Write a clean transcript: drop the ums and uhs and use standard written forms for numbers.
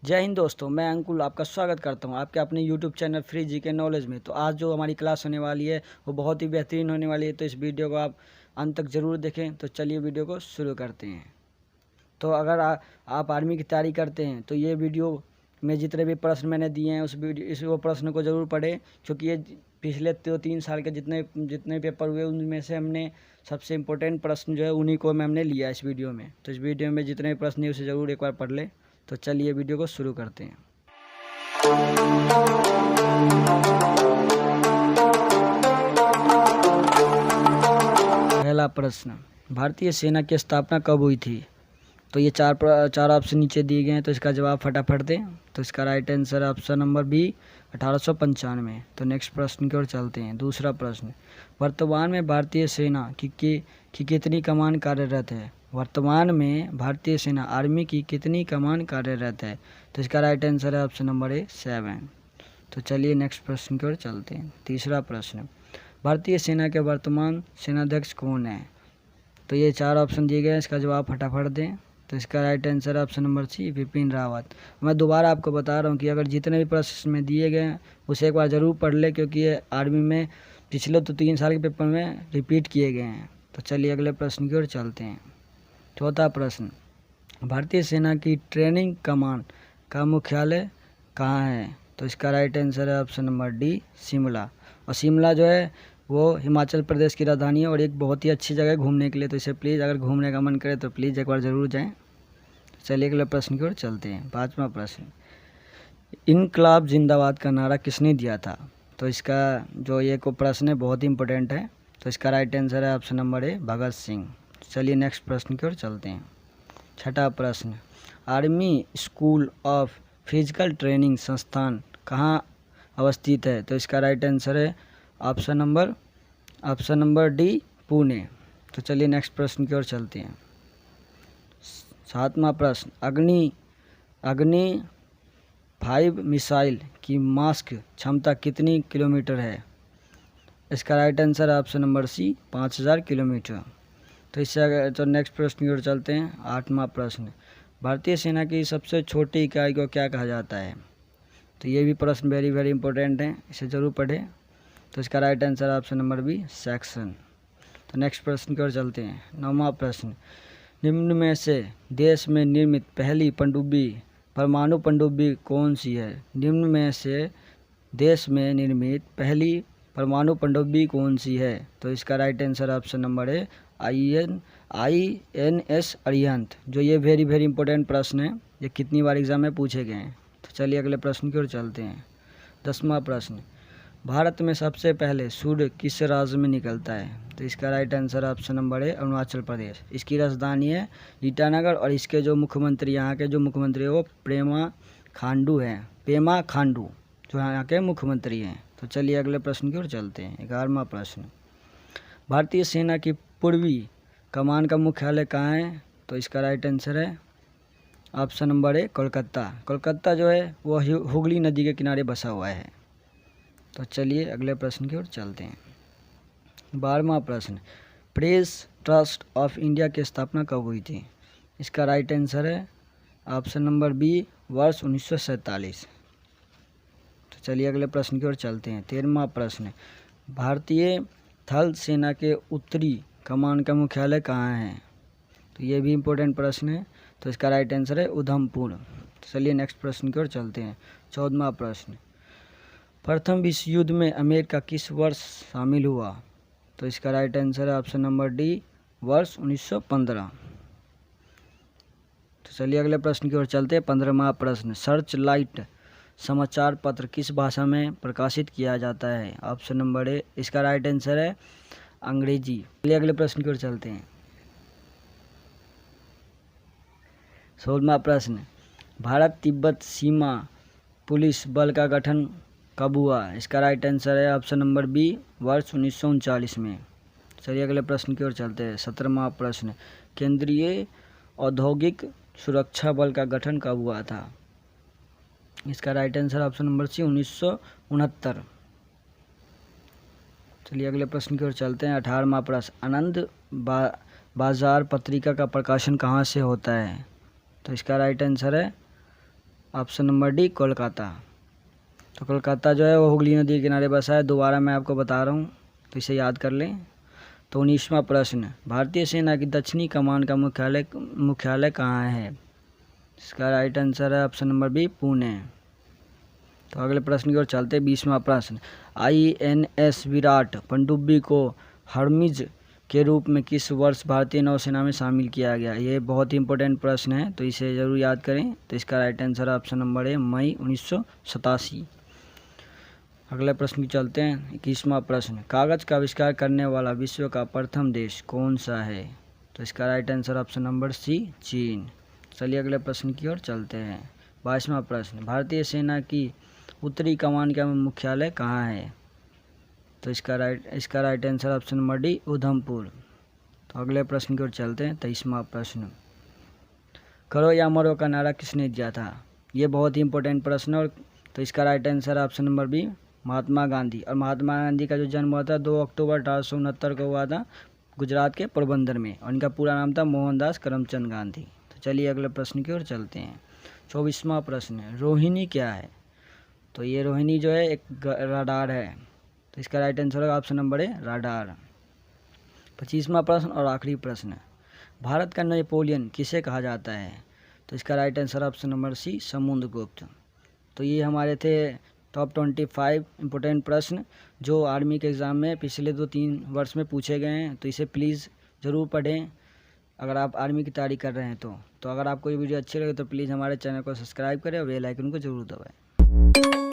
जय हिंद दोस्तों, मैं अंकुल आपका स्वागत करता हूं आपके अपने YouTube channel free GK knowledge में। तो आज जो हमारी क्लास होने वाली है वो बहुत ही बेहतरीन होने वाली है, तो इस वीडियो को आप अंत तक ज़रूर देखें। तो चलिए वीडियो को शुरू करते हैं। तो अगर आप आर्मी की तैयारी करते हैं तो ये वीडियो में जितने भी प्रश्न मैंने दिए हैं इस वो प्रश्न को ज़रूर पढ़ें, क्योंकि ये पिछले 2-3 साल के जितने जितने पेपर हुए उनमें से हमने सबसे इम्पोर्टेंट प्रश्न जो है उन्हीं को हमने लिया इस वीडियो में। तो इस वीडियो में जितने भी प्रश्न हैं उसे ज़रूर एक बार पढ़ लें। तो चलिए वीडियो को शुरू करते हैं। पहला प्रश्न, भारतीय सेना की स्थापना कब हुई थी? तो ये चार ऑप्शन नीचे दिए गए हैं, तो इसका जवाब फटाफट दें। तो इसका राइट आंसर है ऑप्शन नंबर बी 1895। तो नेक्स्ट प्रश्न की ओर चलते हैं। दूसरा प्रश्न, वर्तमान में भारतीय सेना की कितनी कमान कार्यरत है? वर्तमान में भारतीय सेना आर्मी की कितनी कमान कार्यरत है? तो इसका राइट आंसर है ऑप्शन नंबर ए 7। तो चलिए नेक्स्ट प्रश्न की ओर चलते हैं। तीसरा प्रश्न, भारतीय सेना के वर्तमान सेनाध्यक्ष कौन है? तो ये 4 ऑप्शन दिए गए हैं, इसका जवाब फटाफट दें। तो इसका राइट आंसर है option number C Bipin Rawat. मैं दोबारा आपको बता रहा हूँ कि अगर जितने भी प्रश्न में दिए गए हैं उसे एक बार ज़रूर पढ़ ले, क्योंकि ये आर्मी में पिछले 3 साल के पेपर में रिपीट किए गए हैं। तो चलिए अगले प्रश्न की ओर चलते हैं। चौथा प्रश्न, भारतीय सेना की ट्रेनिंग कमान का मुख्यालय कहाँ है? तो इसका राइट आंसर है ऑप्शन नंबर डी शिमला। और शिमला जो है वो हिमाचल प्रदेश की राजधानी है और एक बहुत ही अच्छी जगह है घूमने के लिए। तो इसे प्लीज़ अगर घूमने का मन करे तो प्लीज़ एक बार ज़रूर जाएं। चलिए अगले प्रश्न की ओर चलते हैं। 5वां प्रश्न, इनकलाब जिंदाबाद का नारा किसने दिया था? तो इसका जो ये को प्रश्न है बहुत ही इंपॉर्टेंट है। तो इसका राइट आंसर है option number A Bhagat Singh. चलिए नेक्स्ट प्रश्न की ओर चलते हैं। 6वां प्रश्न, army school of physical training संस्थान कहाँ अवस्थित है? तो इसका राइट आंसर है ऑप्शन नंबर डी पुणे। तो चलिए नेक्स्ट प्रश्न की ओर चलते हैं। 7वां प्रश्न, अग्नि 5 मिसाइल की मास्क क्षमता कितनी किलोमीटर है? इसका राइट आंसर है ऑप्शन नंबर सी 5000 किलोमीटर। तो इससे तो नेक्स्ट प्रश्न की ओर चलते हैं। 8वां प्रश्न, भारतीय सेना की सबसे छोटी इकाई को क्या कहा जाता है? तो ये भी प्रश्न वेरी वेरी इंपॉर्टेंट है, इसे ज़रूर पढ़ें। तो इसका राइट आंसर है ऑप्शन नंबर बी सेक्शन। तो नेक्स्ट प्रश्न की ओर चलते हैं। 9वां प्रश्न, निम्न में से देश में निर्मित पहली परमाणु पनडुब्बी कौन सी है? निम्न में से देश में निर्मित पहली परमाणु पनडुब्बी कौन सी है? तो इसका राइट आंसर ऑप्शन नंबर है INS अरिहंत। जो ये वेरी वेरी इंपॉर्टेंट प्रश्न है, ये कितनी बार एग्जाम में पूछे गए हैं। तो चलिए अगले प्रश्न की ओर चलते हैं। 10वां प्रश्न, भारत में सबसे पहले सूर्य किस राज्य में निकलता है? तो इसका राइट आंसर ऑप्शन नंबर है अरुणाचल प्रदेश। इसकी राजधानी है ईटानगर और इसके जो मुख्यमंत्री यहाँ के जो मुख्यमंत्री है वो पेमा खांडू जो यहाँ के मुख्यमंत्री हैं। तो चलिए अगले प्रश्न की ओर चलते हैं। 11वां प्रश्न, भारतीय सेना की पूर्वी कमान का मुख्यालय कहाँ है? तो इसका राइट आंसर है option number A Kolkata. Kolkata जो है वो हुगली नदी के किनारे बसा हुआ है। तो चलिए अगले प्रश्न की ओर चलते हैं। 12वां प्रश्न, प्रेस ट्रस्ट ऑफ इंडिया की स्थापना कब हुई थी? इसका राइट आंसर है ऑप्शन नंबर बी वर्ष 1947। तो चलिए अगले प्रश्न की ओर चलते हैं। 13वां प्रश्न, भारतीय थल सेना के उत्तरी कमान का मुख्यालय कहाँ है? तो ये भी इम्पोर्टेंट प्रश्न है। तो इसका राइट आंसर है उधमपुर। तो चलिए नेक्स्ट प्रश्न की ओर चलते हैं। 14वां प्रश्न, प्रथम विश्व युद्ध में अमेरिका किस वर्ष शामिल हुआ? तो इसका राइट आंसर है ऑप्शन नंबर डी वर्ष 1915। तो चलिए अगले प्रश्न की ओर चलते हैं। 15वां प्रश्न, सर्च लाइट समाचार पत्र किस भाषा में प्रकाशित किया जाता है? ऑप्शन नंबर ए, इसका राइट आंसर है अंग्रेजी। चलिए अगले प्रश्न की ओर चलते हैं। 16वां प्रश्न, भारत तिब्बत सीमा पुलिस बल का गठन कब हुआ? इसका राइट आंसर है ऑप्शन नंबर बी वर्ष 1939 में। चलिए अगले प्रश्न की ओर चलते हैं। 17वां प्रश्न, केंद्रीय औद्योगिक सुरक्षा बल का गठन कब हुआ था? इसका right answer option number C 1969। चलिए अगले प्रश्न की ओर चलते हैं। 18वां प्रश्न, आनंद बाजार पत्रिका का प्रकाशन कहाँ से होता है? तो इसका राइट आंसर है ऑप्शन नंबर डी कोलकाता। तो कोलकाता जो है वो हुगली नदी के किनारे बसा है। दोबारा मैं आपको बता रहा हूँ तो इसे याद कर लें। तो 19वां प्रश्न, भारतीय सेना की दक्षिणी कमान का मुख्यालय कहाँ है? इसका राइट आंसर है ऑप्शन नंबर बी पुणे। तो अगले प्रश्न की ओर चलते। 20वां प्रश्न, INS विराट पनडुब्बी को हर्मिज के रूप में किस वर्ष भारतीय नौसेना में शामिल किया गया? ये बहुत ही इंपॉर्टेंट प्रश्न है तो इसे ज़रूर याद करें। तो इसका राइट आंसर ऑप्शन नंबर है मई 1987। अगले प्रश्न की चलते हैं। 21वां प्रश्न, कागज़ का आविष्कार करने वाला विश्व का प्रथम देश कौन सा है? तो इसका right answer option number C चीन। चलिए अगले प्रश्न की ओर चलते हैं। 22वां प्रश्न, भारतीय सेना की उत्तरी कमान का मुख्यालय कहाँ है? तो इसका right answer option number D Udhampur. तो अगले प्रश्न की ओर चलते हैं। 23वां प्रश्न, करो या मरो का नारा किसने दिया था? ये बहुत ही इंपॉर्टेंट प्रश्न और तो इसका right answer option number B Mahatma Gandhi. और महात्मा गांधी का जो जन्म हुआ था 2 अक्टूबर 1869 को हुआ था गुजरात के पोरबंदर में। और इनका पूरा नाम था मोहनदास करमचंद गांधी। तो चलिए अगले प्रश्न की ओर चलते हैं। 24वां प्रश्न, रोहिणी क्या है? तो ये रोहिणी जो है एक राडार है। तो इसका राइट आंसर होगा ऑप्शन नंबर ए राडार। 25वां प्रश्न और आखिरी प्रश्न, भारत का नेपोलियन किसे कहा जाता है? तो इसका right answer option number C Samudragupta. तो ये हमारे थे टॉप 25 इंपॉर्टेंट प्रश्न जो आर्मी के एग्ज़ाम में पिछले 2-3 वर्ष में पूछे गए हैं। तो इसे प्लीज़ ज़रूर पढ़ें अगर आप आर्मी की तैयारी कर रहे हैं। तो अगर आपको ये वीडियो अच्छी लगे तो प्लीज़ हमारे चैनल को सब्सक्राइब करें और बेल आइकन को ज़रूर दबाएं।